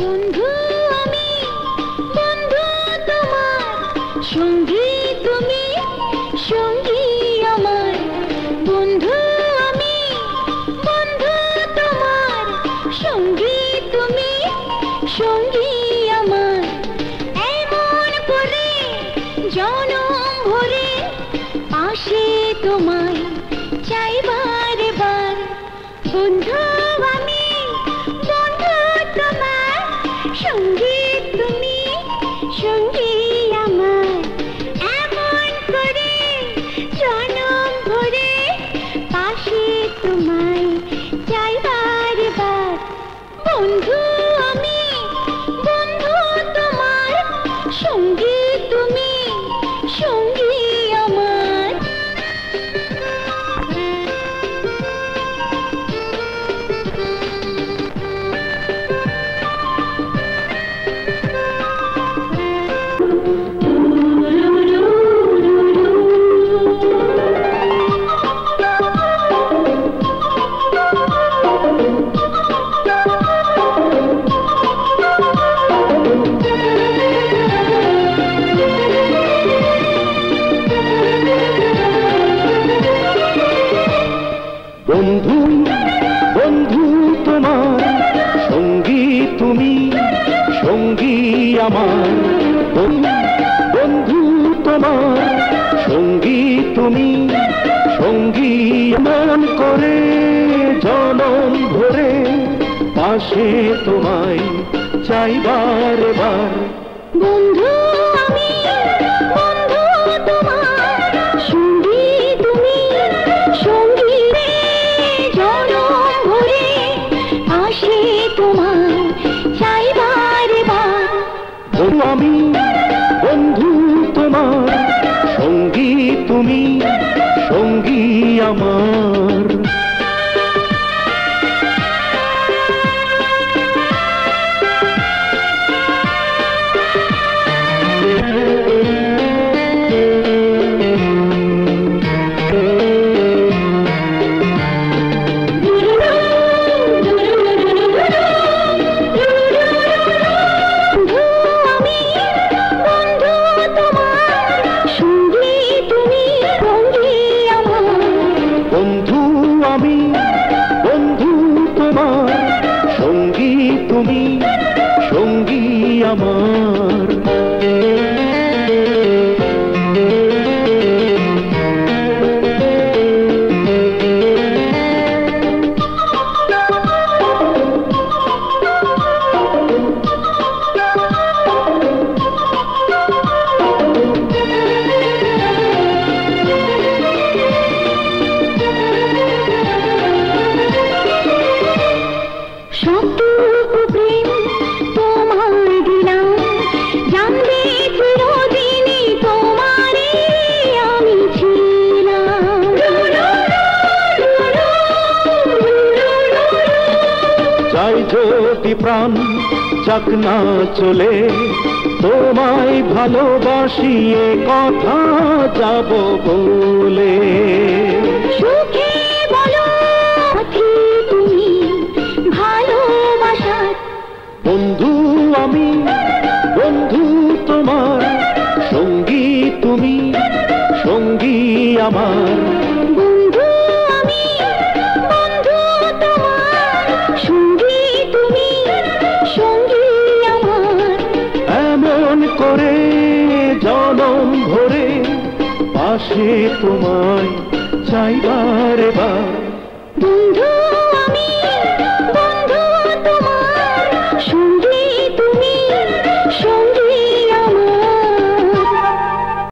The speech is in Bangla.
বন্ধু আমি, বন্ধু তোমার, সঙ্গী তুমি, সঙ্গী আমার। বন্ধু আমি, বন্ধু তোমার, সঙ্গী তুমি, সঙ্গী আমার। এমন করে জনম ভরে পাশে তোমায় চাই বারে বার। বন্ধু আমি, বন্ধু তোমার, সঙ্গী তুমি, সঙ্গী আমার। এমন করে জনম ভরে পাশে তোমায় চাই বারে বার। বন্ধু আমি, বন্ধু তোমার, সঙ্গী তুমি, সঙ্গী আমার। বন্ধু বন্ধু তোমার, সঙ্গী তুমি, সঙ্গী আমার। বন্ধু তোমার, সঙ্গী তুমি, সঙ্গী। মন করে জনম ভরে পাশে তোমায় চাই বারে বার। বন্ধু আমি, বন্ধু তোমার, সঙ্গী তুমি, সঙ্গী। জনম ভরে পাশে তোমায় চাই বারে বার। বন্ধু আমি, বন্ধু তোমার, সঙ্গী তুমি, সঙ্গী আমার। বন্ধু আমি, বন্ধু তোমার, সঙ্গী তুমি, সঙ্গী আমার। সবটুকু প্রেম তোমায় দিলাম, জানবে চিরদিনই তোমারে আমি ছিলাম। চাই যদি প্রাণ যাক না চলে, তোমায় ভালোবাসি এ কথা যাব বলে। সুখে বলো সাথী তুমি, ভালোবাসার। বন্ধু আমি, বন্ধু তোমার, সঙ্গী তুমি, সঙ্গী আমার। বন্ধু আমি, বন্ধু তোমার, সঙ্গী তুমি, সঙ্গী আমার। এমন করে জনম ভরে পাশে তোমায় চাই বারে বার। বন্ধু